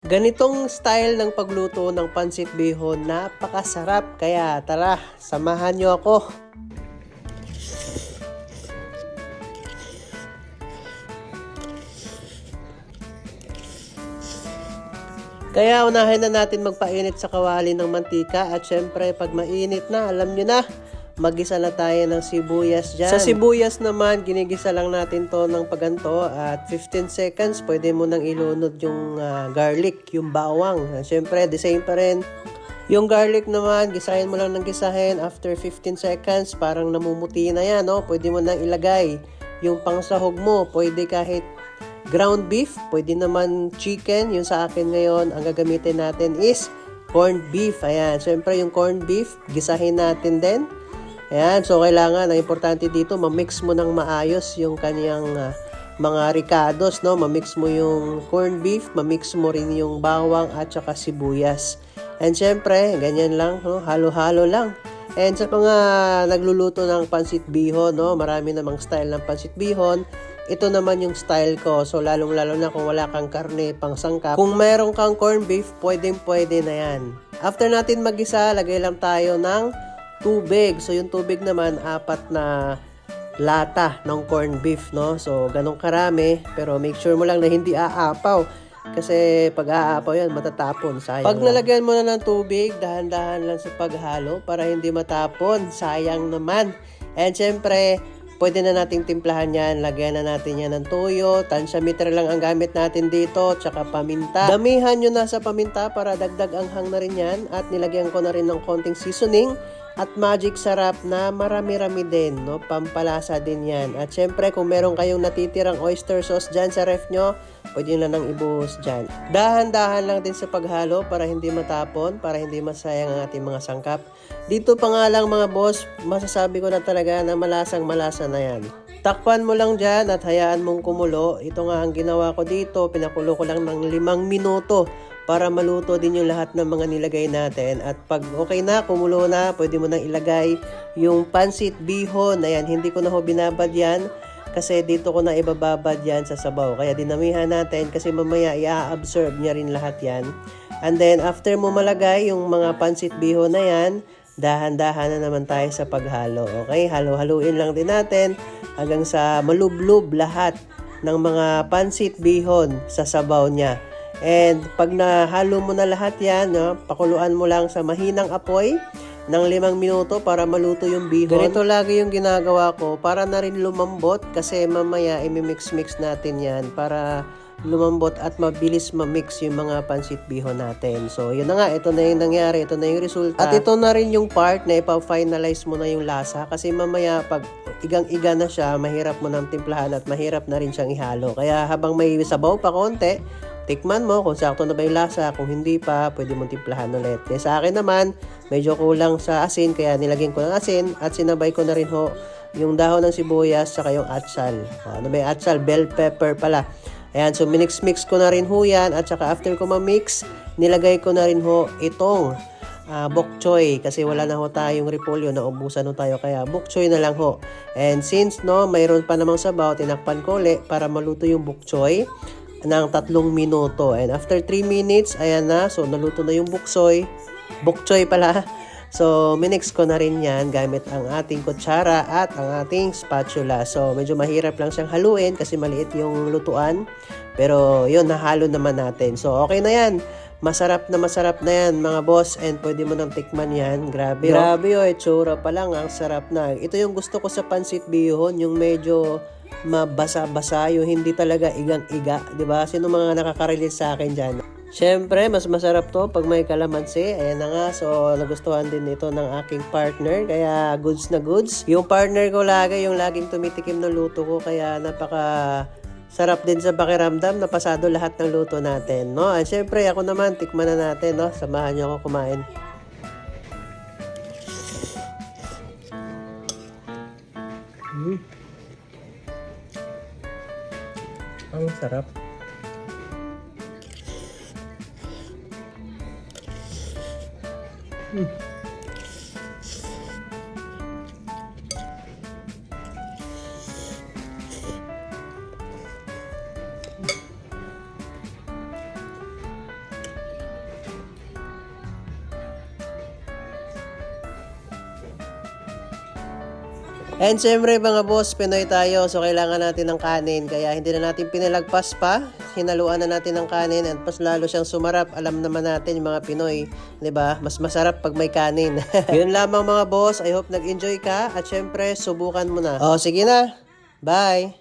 Ganitong style ng pagluto ng pansit bihon, napakasarap. Kaya tara, samahan nyo ako. Kaya unahin na natin magpainit sa kawali ng mantika at syempre pag mainit na, alam nyo na, magisa na tayo ng sibuyas dyan. Sa sibuyas naman, ginigisa lang natin to ng paganto at 15 seconds, pwede mo nang ilunod yung garlic, yung bawang. Syempre, the same pa rin. Yung garlic naman, gisahin mo lang ng gisahin after 15 seconds, parang namumuti na yan, no? Pwede mo nang ilagay yung pangsahog mo, pwede kahit ground beef, pwede naman chicken. Yung sa akin ngayon, ang gagamitin natin is corned beef. Ayan, syempre yung corned beef, gisahin natin din. Ayan, so kailangan, ang importante dito, mamix mo ng maayos yung kanyang mga ricados, no? Mamix mo yung corned beef, mamix mo rin yung bawang at saka sibuyas. And syempre, ganyan lang, no? Halo-halo lang. And sa mga nagluluto ng pansit bihon, no? Marami namang style ng pansit bihon. Ito naman yung style ko. So, lalong-lalo na kung wala kang karne pang sangkap. Kung meron kang corned beef, pwedeng-pwede na yan. After natin magisa, lagay lang tayo ng tubig. So, yung tubig naman, 4 na lata ng corned beef, no? So, ganun karami. Pero make sure mo lang na hindi aapaw. Kasi pag aapaw yan, matatapon. Sayang. Pag nalagyan mo na ng tubig, dahan-dahan lang sa paghalo para hindi matapon. Sayang naman. And syempre, pwede na nating timplahan yan. Lagyan na natin yan ng toyo. Tansya meter lang ang gamit natin dito. Tsaka paminta. Damihan nyo na sa paminta para dagdag anghang na rin yan. At nilagyan ko na rin ng konting seasoning. At magic sarap na marami-rami din. No? Pampalasa din yan. At syempre kung meron kayong natitirang oyster sauce dyan sa ref nyo, pwede nyo na nang ibuhos dyan. Dahan-dahan lang din sa paghalo para hindi matapon. Para hindi masayang ang ating mga sangkap. Dito pa nga lang mga boss, masasabi ko na talaga na malasang-malasa na yan. Takpan mo lang dyan at hayaan mong kumulo. Ito nga ang ginawa ko dito. Pinakulo ko lang ng 5 minuto para maluto din yung lahat ng mga nilagay natin. At pag okay na, kumulo na, pwede mo nang ilagay yung pansit bihon. Ayan, hindi ko na ho binabad yan kasi dito ko na ibababad yan sa sabaw. Kaya dinamihan natin kasi mamaya i-absorb niya rin lahat yan. And then after mo malagay yung mga pansit bihon na yan, dahan-dahan na naman tayo sa paghalo. Okay, halo-haluin lang din natin hanggang sa malublob lahat ng mga pansit bihon sa sabaw niya. And pag nahalo mo na lahat yan, no, pakuluan mo lang sa mahinang apoy ng 5 minuto para maluto yung bihon. Ganito lagi yung ginagawa ko para na rin lumambot kasi mamaya imimix-mix natin yan para lumambot at mabilis ma-mix yung mga pansit bihon natin. So, yun na nga. Ito na yung nangyari. Ito na yung resulta. At ito na rin yung part na ipa-finalize mo na yung lasa kasi mamaya pag igang-iga na siya, mahirap mo nang timplahan at mahirap na rin siyang ihalo. Kaya habang may sabaw pa konti, tikman mo kung sakto na ba yung lasa. Kung hindi pa, pwede mong timplahan ulit. Kaya sa akin naman, medyo kulang sa asin kaya nilagyan ko ng asin at sinabay ko na rin ho yung dahon ng sibuyas saka yung atsal. Ano ba yung atsal? Bell pepper pala. Ayan, so minix-mix ko na rin ho yan at saka after ko ma-mix, nilagay ko na rin ho itong bok choy kasi wala na ho tayong repolyo, naubusan ho tayo kaya bok choy na lang ho. And since no, mayroon pa namang sabaw, tinakpan ko ulit para maluto yung bok choy ng 3 minuto. And after 3 minutes, ayan na, so naluto na yung bok choy pala. So, minix ko na rin yan gamit ang ating kutsara at ang ating spatula. So, medyo mahirap lang siyang haluin kasi maliit yung lutuan. Pero, yun, nahalo naman natin. So, okay na yan. Masarap na yan, mga boss. And pwede mo nang tikman yan. Grabe, itsura pa lang. Ang sarap na. Ito yung gusto ko sa pansit bihon. Yung medyo mabasa-basa. Yung hindi talaga igang-iga. Diba? Sino mga nakaka-relate sa akin dyan? Siyempre, mas masarap to pag may kalamansi. Ayan na nga. So, nagustuhan din ito ng aking partner. Kaya, goods na goods. Yung partner ko lagi, yung laging tumitikim ng luto ko. Kaya, napaka sarap din sa pakiramdam. Napasado lahat ng luto natin, no? At siyempre, ako naman, tikman na natin, no? Samahan niyo ako kumain. Ang sarap. And syempre mga boss, Pinoy tayo, so kailangan natin ng kanin. Kaya hindi na natin pinalagpas pa, hinaluan na natin ng kanin at mas lalo siyang sumarap. Alam naman natin yung mga Pinoy, 'di ba? Mas masarap pag may kanin. Yun lamang mga boss, I hope nag-enjoy ka at syempre subukan mo na. Oh, sige na. Bye!